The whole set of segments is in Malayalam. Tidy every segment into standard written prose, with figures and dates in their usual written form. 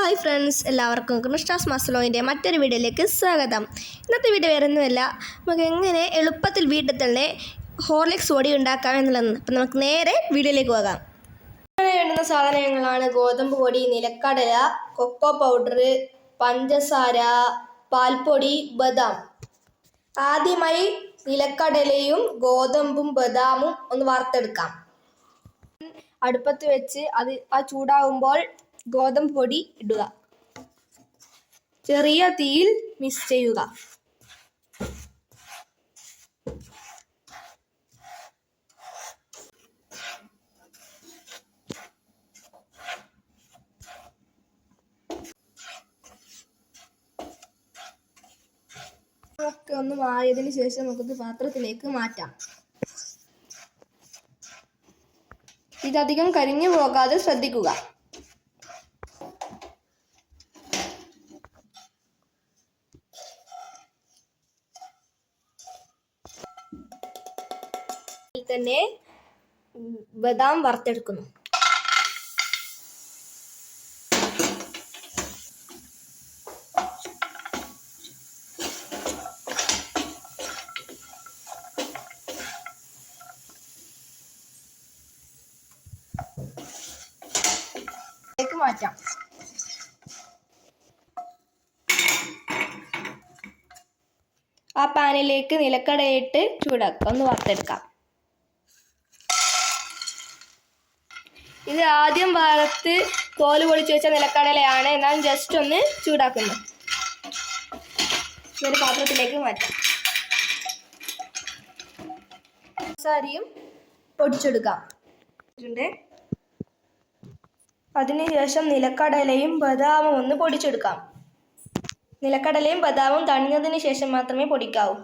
ഹായ് ഫ്രണ്ട്സ്, എല്ലാവർക്കും കൃഷ്ണാസ് മസ്ലോയിൻ്റെ മറ്റൊരു വീഡിയോയിലേക്ക് സ്വാഗതം. ഇന്നത്തെ വീഡിയോ വേറൊന്നുമല്ല, നമുക്ക് എങ്ങനെ എളുപ്പത്തിൽ വീട്ടിൽ തന്നെ ഹോർലിക്സ് പൊടി ഉണ്ടാക്കാം എന്നുള്ളത്. അപ്പം നമുക്ക് നേരെ വീഡിയോയിലേക്ക് പോകാം. അങ്ങനെ വേണ്ടുന്ന സാധനങ്ങളാണ് ഗോതമ്പ് പൊടി, നിലക്കടല, കൊക്കോ പൗഡർ, പഞ്ചസാര, പാൽപ്പൊടി, ബദാം. ആദ്യമായി നിലക്കടലയും ഗോതമ്പും ബദാമും ഒന്ന് വറുത്തെടുക്കാം. അടുപ്പത്ത് വെച്ച് അത് ചൂടാകുമ്പോൾ ഗോതമ്പ് പൊടി ഇടുക. ചെറിയ തീയിൽ മിക്സ് ചെയ്യുക. ഒക്കെ ഒന്ന് മാറിയതിന് ശേഷം നമുക്കത് പാത്രത്തിലേക്ക് മാറ്റാം. ഇതധികം കരിഞ്ഞു പോകാതെ ശ്രദ്ധിക്കുക. തന്നെ ബദാം വറുത്തെടുക്കുന്നു. മാറ്റാം. ആ പാനിലേക്ക് നിലക്കടയിട്ട് ചൂടാക്കാം, ഒന്ന് വറുത്തെടുക്കാം. ഇത് ആദ്യം വറുത്ത് തോല് പൊളിച്ച് വെച്ച നിലക്കടലയാണ്, എന്നാൽ ജസ്റ്റ് ഒന്ന് ചൂടാക്കുന്നു. ഒരു പാത്രത്തിലേക്ക് മാറ്റാം. പഞ്ചസാരയും പൊടിച്ചെടുക്കാം. അതിനുശേഷം നിലക്കടലയും ബദാമും ഒന്ന് പൊടിച്ചെടുക്കാം. നിലക്കടലയും ബദാമും തണിഞ്ഞതിന് ശേഷം മാത്രമേ പൊടിക്കാവൂ.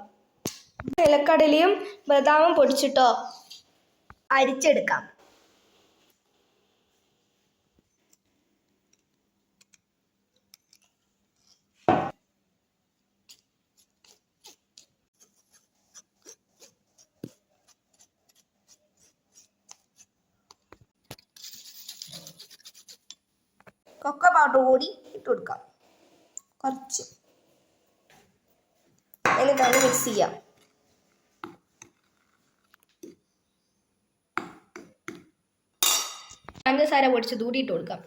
നിലക്കടലയും ബദാമും പൊടിച്ചിട്ടോ അരിച്ചെടുക്കാം. കൊക്കോ പൗഡർ കൂടി ഇട്ട് കൊടുക്കാം കുറച്ച്. എന്നിട്ടാണ് മിക്സ് ചെയ്യാം. പഞ്ചസാര പൊടിച്ച് കൂടി ഇട്ട് കൊടുക്കാം.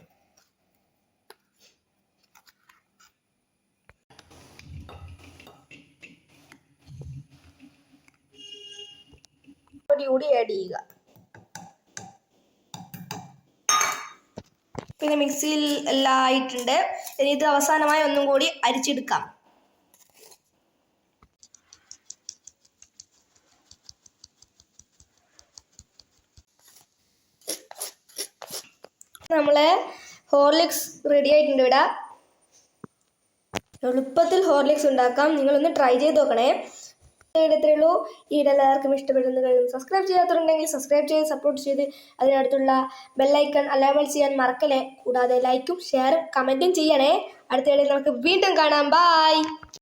പൊടി കൂടി ആഡ് ചെയ്യുക. പിന്നെ മിക്സിയിൽ എല്ലാം ആയിട്ടുണ്ട്. ഇനി ഇത് അവസാനമായി ഒന്നും കൂടി അരിച്ചെടുക്കാം. നമ്മളെ ഹോർലിക്സ് റെഡി ആയിട്ടുണ്ട്. ഇവിടെ എളുപ്പത്തിൽ ഹോർലിക്സ് ഉണ്ടാക്കാം. നിങ്ങളൊന്ന് ട്രൈ ചെയ്ത് നോക്കണേ. ഇത്രയേ ഉള്ളൂ. ഈ എല്ലാവർക്കും ഇഷ്ടപ്പെടുന്ന കഴിയും. സബ്സ്ക്രൈബ് ചെയ്യാത്തവരുണ്ടെങ്കിൽ സബ്സ്ക്രൈബ് ചെയ്ത് സപ്പോർട്ട് ചെയ്ത് അതിനടുത്തുള്ള ബെല്ലൈക്കൺ അലൈബിൾ ചെയ്യാൻ മറക്കല്ലേ. കൂടാതെ ലൈക്കും ഷെയറും കമൻറ്റും ചെയ്യണേ. അടുത്ത വീഡിയോയിൽ നമുക്ക് വീണ്ടും കാണാം. ബൈ.